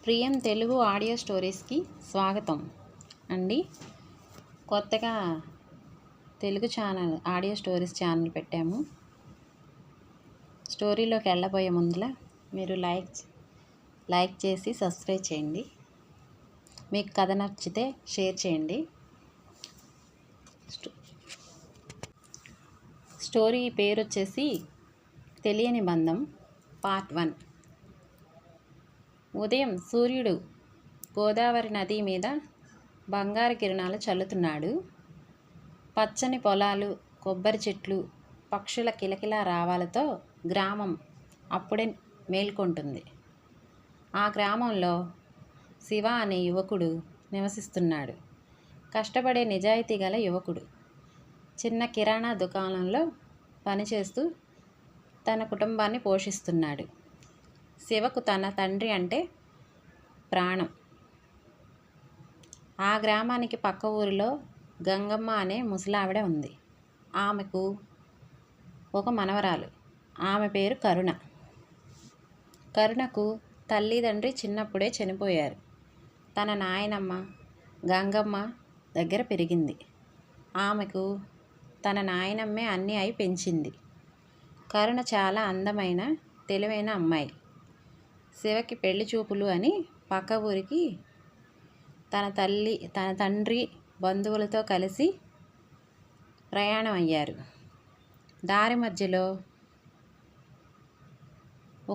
ప్రియం తెలుగు ఆడియో స్టోరీస్కి స్వాగతం అండి. కొత్తగా Telugu channel audio stories channel పెట్టాము. స్టోరీలోకి వెళ్ళబోయే ముందర మీరు లైక్ చేసి సబ్స్క్రైబ్ చేయండి. మీకు కథ నచ్చితే షేర్ చేయండి. స్టోరీ పేరు వచ్చేసి తెలియని బంధం పార్ట్ 1. ఉదయం సూర్యుడు గోదావరి నది మీద బంగారు కిరణాలు చల్లుతున్నాడు. పచ్చని పొలాలు, కొబ్బరి చెట్లు, పక్షుల కిలకిలా రావాలతో గ్రామం అప్పుడే మేల్కొంటుంది. ఆ గ్రామంలో శివ అనే యువకుడు నివసిస్తున్నాడు. కష్టపడే నిజాయితీ గల యువకుడు. చిన్న కిరాణా దుకాణంలో పనిచేస్తూ తన కుటుంబాన్ని పోషిస్తున్నాడు. శివకు తన తండ్రి అంటే ప్రాణం. ఆ గ్రామానికి పక్క ఊరిలో గంగమ్మ అనే ముసలావిడ ఉంది. ఆమెకు ఒక మనవరాలు. ఆమె పేరు కరుణ. కరుణకు తల్లిదండ్రి చిన్నప్పుడే చనిపోయారు. తన నాయనమ్మ గంగమ్మ దగ్గర పెరిగింది. ఆమెకు తన నాయనమ్మే అన్నీ అయి పెంచింది. కరుణ చాలా అందమైన, తెలివైన అమ్మాయి. శివకి పెళ్లి చూపులు అని పక్క ఊరికి తన తండ్రి బంధువులతో కలిసి ప్రయాణం అయ్యారు. దారి మధ్యలో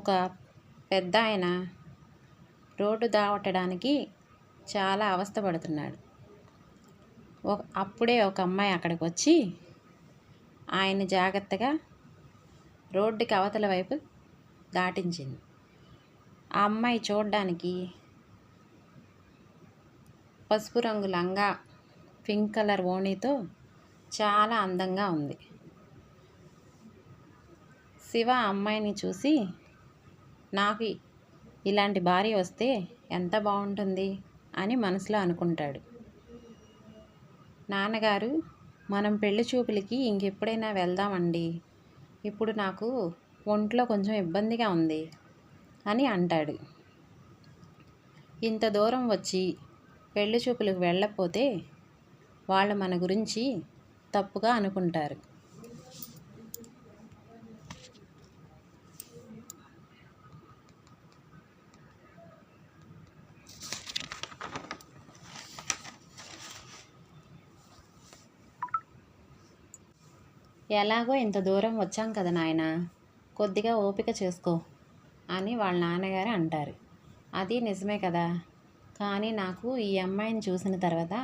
ఒక పెద్ద ఆయన రోడ్డు దాటడానికి చాలా అవస్థపడుతున్నాడు. అప్పుడే ఒక అమ్మాయి అక్కడికి వచ్చి ఆయన్ని జాగ్రత్తగా రోడ్డుకి అవతల వైపు దాటించింది. ఆ అమ్మాయి చూడడానికి పసుపు రంగు లంగా, పింక్ కలర్ ఓణీతో చాలా అందంగా ఉంది. శివ ఆ అమ్మాయిని చూసి, నాకు ఇలాంటి భార్య వస్తే ఎంత బాగుంటుంది అని మనసులో అనుకుంటాడు. నాన్నగారు, మనం పెళ్లి చూపులకి ఇంకెప్పుడైనా వెళ్దామండి. ఇప్పుడు నాకు ఒంట్లో కొంచెం ఇబ్బందిగా ఉంది అని అంటాడు. ఇంత దూరం వచ్చి పెళ్లి చూపులకు వెళ్ళకపోతే వాళ్ళు మన గురించి తప్పుగా అనుకుంటారు. ఎలాగో ఇంత దూరం వచ్చాం కదా నాయనా, కొద్దిగా ఓపిక చేసుకో అని వాళ్ళ నాన్నగారు అంటారు. అది నిజమే కదా, కానీ నాకు ఈ అమ్మాయిని చూసిన తర్వాత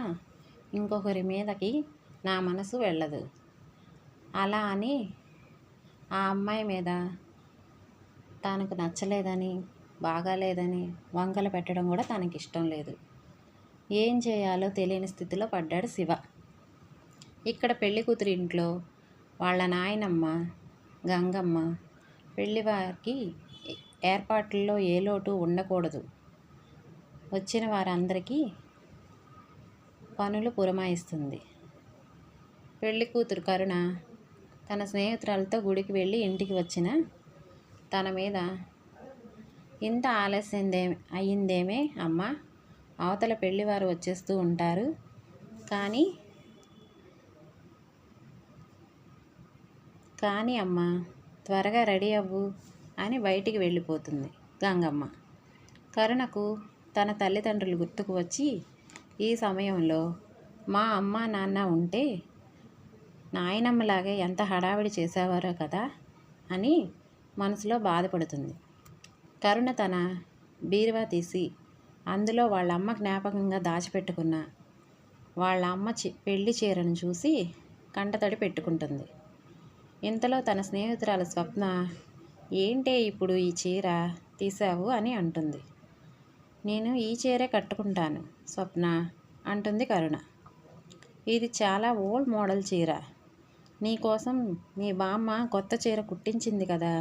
ఇంకొకరి మీదకి నా మనసు వెళ్ళదు. అలా అని ఆ అమ్మాయి మీద తనకు నచ్చలేదని, బాగాలేదని వంకలు పెట్టడం కూడా తనకి ఇష్టం లేదు. ఏం చేయాలో తెలియని స్థితిలో పడ్డాడు శివ. ఇక్కడ పెళ్లి కూతురి ఇంట్లో వాళ్ళ నాయనమ్మ గంగమ్మ పెళ్లివారికి ఏర్పాట్లలో ఏ లోటు ఉండకూడదు, వచ్చిన వారందరికీ పనులు పురమాయిస్తుంది. పెళ్లి కూతురు కరుణ తన స్నేహితురాలతో గుడికి వెళ్ళి ఇంటికి వచ్చిన తన మీద, ఇంత ఆలస్యం అయ్యిందేమే అమ్మ, అవతల పెళ్లివారు వచ్చేస్తూ ఉంటారు కానీ అమ్మ త్వరగా రెడీ అవ్వు అని బయటికి వెళ్ళిపోతుంది గంగమ్మ. కరుణకు తన తల్లిదండ్రులు గుర్తుకు వచ్చి, ఈ సమయంలో మా అమ్మ నాన్న ఉంటే నాయనమ్మలాగే ఎంత హడావిడి చేసేవారో కదా అని మనసులో బాధపడుతుంది. కరుణ తన బీరువా తీసి అందులో వాళ్ళ అమ్మ జ్ఞాపకంగా దాచిపెట్టుకున్న వాళ్ళ అమ్మ పెళ్లి చీరను చూసి కంటతడి పెట్టుకుంటుంది. ఇంతలో తన స్నేహితురాలు స్వప్న, ఏంటే ఇప్పుడు ఈ చీర తీసావు అని అంటుంది. నేను ఈ చీరే కట్టుకుంటాను స్వప్న అంటుంది కరుణ. ఇది చాలా ఓల్డ్ మోడల్ చీర, నీకోసం మీ బామ్మ కొత్త చీర కుట్టించింది కదా,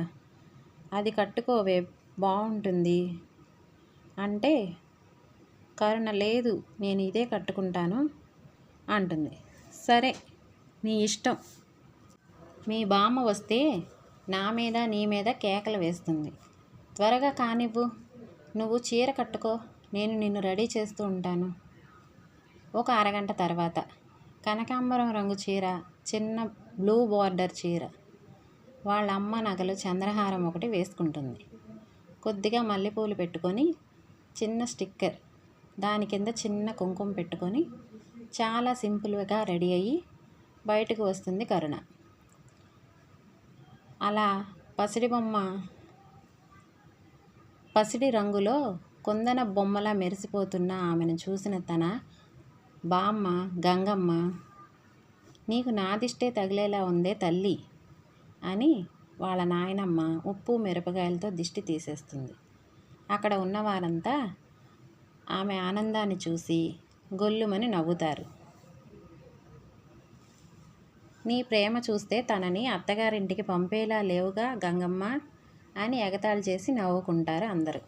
అది కట్టుకోవే బాగుంటుంది అంటే కరుణ, లేదు నేను ఇదే కట్టుకుంటాను అంటుంది. సరే నీ ఇష్టం, మీ బామ్మ వస్తే నా మీద నీ మీద కేకలు వేస్తుంది, త్వరగా కానివ్వు, నువ్వు చీర కట్టుకో నేను నిన్ను రెడీ చేస్తూ ఉంటాను. ఒక అరగంట తర్వాత కనకాంబరం రంగు చీర, చిన్న బ్లూ బార్డర్ చీర, వాళ్ళ అమ్మ నగలు చంద్రహారం ఒకటి వేసుకుంటుంది. కొద్దిగా మల్లెపూలు పెట్టుకొని, చిన్న స్టిక్కర్, దాని కింద చిన్న కుంకుమ పెట్టుకొని చాలా సింపుల్గా రెడీ అయ్యి బయటకు వస్తుంది కరుణ. అలా పసిడి రంగులో కుందన బొమ్మలా మెరిసిపోతున్న ఆమెను చూసిన తన బామ్మ గంగమ్మ, నీకు నాదిష్టే తగిలేలా ఉందే తల్లి అని వాళ్ళ నాయనమ్మ ఉప్పు మిరపకాయలతో దిష్టి తీసేస్తుంది. అక్కడ ఉన్నవారంతా ఆమె ఆనందాన్ని చూసి గొల్లుమని నవ్వుతారు. నీ ప్రేమ చూస్తే తనని అత్తగారింటికి పంపేలా లేవుగా గంగమ్మ అని ఎగతాళి చేసి నవ్వుకుంటారు అందరూ.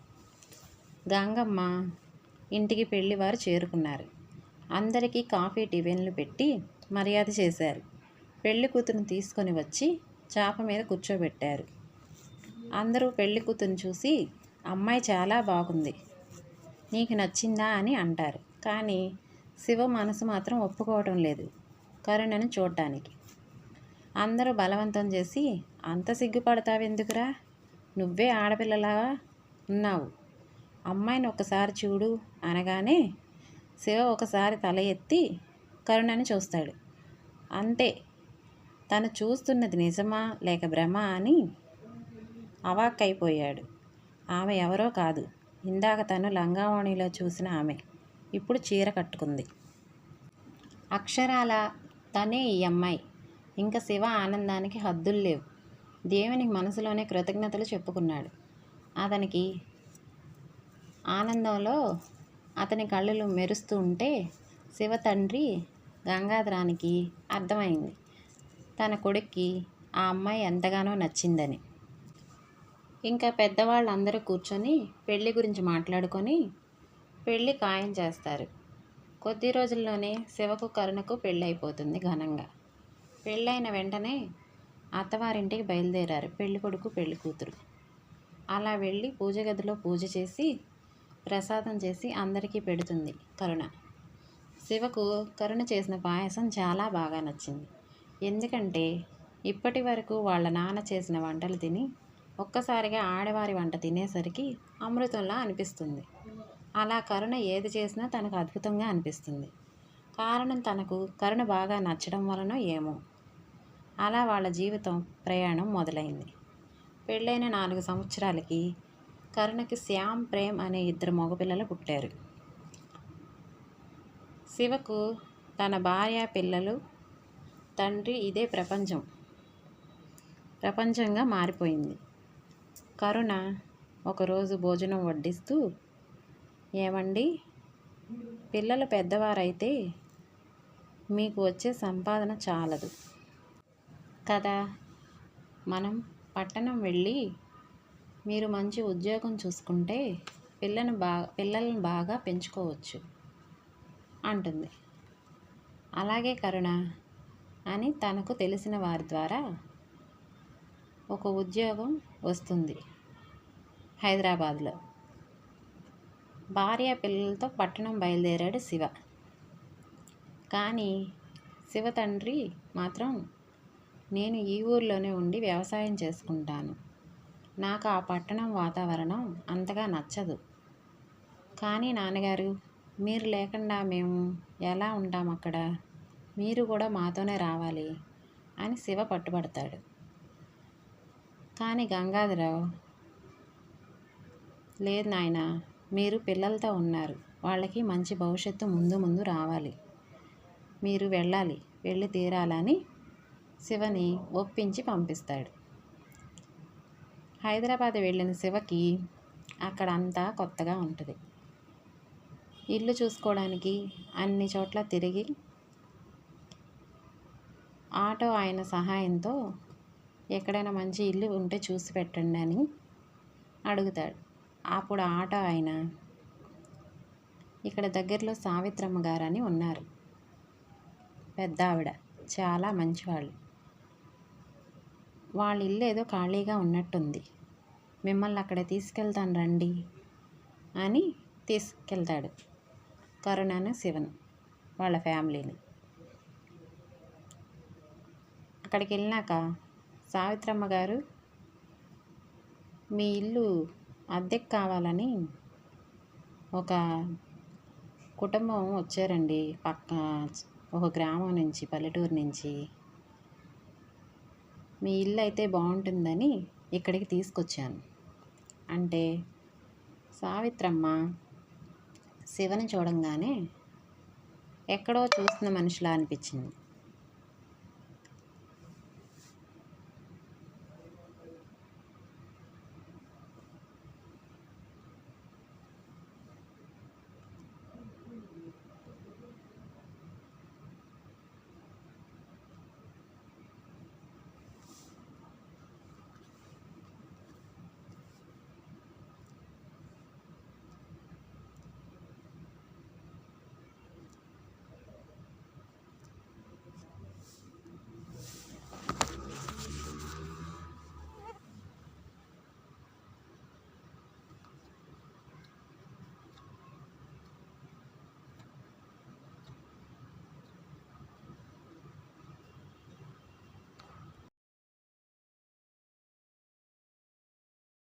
గంగమ్మ ఇంటికి పెళ్లివారు చేరుకున్నారు. అందరికీ కాఫీ టిఫిన్లు పెట్టి మర్యాద చేశారు. పెళ్లి కూతురుని తీసుకొని వచ్చి చాప మీద కూర్చోబెట్టారు. అందరూ పెళ్లి కూతురుని చూసి అమ్మాయి చాలా బాగుంది, నీకు నచ్చిందా అని అంటారు. కానీ శివ మనసు మాత్రం ఒప్పుకోవటం లేదు కరుణను చూడటానికి. అందరూ బలవంతం చేసి, అంత సిగ్గుపడతావెందుకురా, నువ్వే ఆడపిల్లలాగా ఉన్నావు, అమ్మాయిని ఒకసారి చూడు అనగానే శివ ఒకసారి తల ఎత్తి కరుణని చూస్తాడు. అంతే, తను చూస్తున్నది నిజమా లేక భ్రమ అని అవాక్కైపోయాడు. ఆమె ఎవరో కాదు, ఇందాక తను లంగావోణిలో చూసిన ఆమె ఇప్పుడు చీర కట్టుకుంది. అక్షరాల తనే ఈ అమ్మాయి. ఇంకా శివ ఆనందానికి హద్దులు లేవు. దేవునికి మనసులోనే కృతజ్ఞతలు చెప్పుకున్నాడు. అతనికి ఆనందంలో అతని కళ్ళు మెరుస్తూ ఉంటే శివ తండ్రి గంగాధరానికి అర్థమైంది తన కొడుక్కి ఆ అమ్మాయి ఎంతగానో నచ్చిందని. ఇంకా పెద్దవాళ్ళందరూ కూర్చొని పెళ్లి గురించి మాట్లాడుకొని పెళ్లి ఖాయం చేస్తారు. కొద్ది రోజుల్లోనే శివకు కరుణకు పెళ్ళి అయిపోతుంది ఘనంగా. పెళ్ళైన వెంటనే అత్తవారింటికి బయలుదేరారు పెళ్ళికొడుకు పెళ్లి కూతురు. అలా వెళ్ళి పూజ గదిలో పూజ చేసి ప్రసాదం చేసి అందరికీ పెడుతుంది కరుణ. శివకు కరుణ చేసిన పాయసం చాలా బాగా నచ్చింది. ఎందుకంటే ఇప్పటి వరకు వాళ్ళ నాన్న చేసిన వంటలు తిని ఒక్కసారిగా ఆడవారి వంట తినేసరికి అమృతంలా అనిపిస్తుంది. అలా కరుణ ఏది చేసినా తనకు అద్భుతంగా అనిపిస్తుంది. కారణం తనకు కరుణ బాగా నచ్చడం వలన ఏమో అలా వాళ్ళ జీవితం ప్రయాణం మొదలైంది. పెళ్ళైన 4 సంవత్సరాలకి కరుణకి శ్యామ్, ప్రేమ్ అనే 2 మగపిల్లలు పుట్టారు. శివకు తన భార్య, పిల్లలు, తండ్రి ఇదే ప్రపంచంగా మారిపోయింది. కరుణ ఒకరోజు భోజనం వడ్డిస్తూ, ఏమండి, పిల్లలు పెద్దవారైతే మీకు వచ్చే సంపాదన చాలదు కదా, మనం పట్టణం వెళ్ళి మీరు మంచి ఉద్యోగం చూసుకుంటే పిల్లలను బాగా పెంచుకోవచ్చు అంటుంది. అలాగే కరుణ అని తనకు తెలిసిన వారి ద్వారా ఒక ఉద్యోగం వస్తుంది హైదరాబాద్లో. భార్య పిల్లలతో పట్టణం బయలుదేరాడు శివ. కానీ శివ తండ్రి మాత్రం, నేను ఈ ఊర్లోనే ఉండి వ్యవసాయం చేసుకుంటాను, నాకు ఆ పట్టణం వాతావరణం అంతగా నచ్చదు. కానీ నాన్నగారు, మీరు లేకుండా మేము ఎలా ఉంటాం అక్కడ, మీరు కూడా మాతోనే రావాలి అని శివ పట్టుబడతాడు. కానీ గంగాధరరావు, లేదు నాయన, మీరు పిల్లలతో ఉన్నారు, వాళ్ళకి మంచి భవిష్యత్తు ముందు రావాలి, మీరు వెళ్ళాలి, వెళ్ళి తీరాలని శివని ఒప్పించి పంపిస్తాడు. హైదరాబాద్ వెళ్ళిన శివకి అక్కడ అంతా కొత్తగా ఉంటుంది. ఇల్లు చూసుకోవడానికి అన్ని చోట్ల తిరిగి ఆటో ఆయన సహాయంతో ఎక్కడైనా మంచి ఇల్లు ఉంటే చూసి పెట్టండి అని అడుగుతాడు. అప్పుడు ఆటో ఆయన, ఇక్కడ దగ్గరలో సావిత్రమ్మ గారు అని ఉన్నారు, పెద్ద ఆవిడ, చాలా మంచివాళ్ళు, వాళ్ళ ఇల్లు ఏదో ఖాళీగా ఉన్నట్టుంది, మిమ్మల్ని అక్కడ తీసుకెళ్తాను రండి అని తీసుకెళ్తాడు కరుణను, శివను, వాళ్ళ ఫ్యామిలీని. అక్కడికి వెళ్ళినాక సావిత్రమ్మ గారు, మీ ఇల్లు అద్దెకు కావాలని ఒక కుటుంబం వచ్చారండి, ఒక గ్రామం నుంచి, పల్లెటూరు నుంచి. మీ ఇల్లు అయితే బాగుంటుందని ఇక్కడికి తీసుకొచ్చాను అంటే, సావిత్రమ్మ శివని చూడంగానే ఎక్కడో చూసిన మనిషిలా అనిపించింది.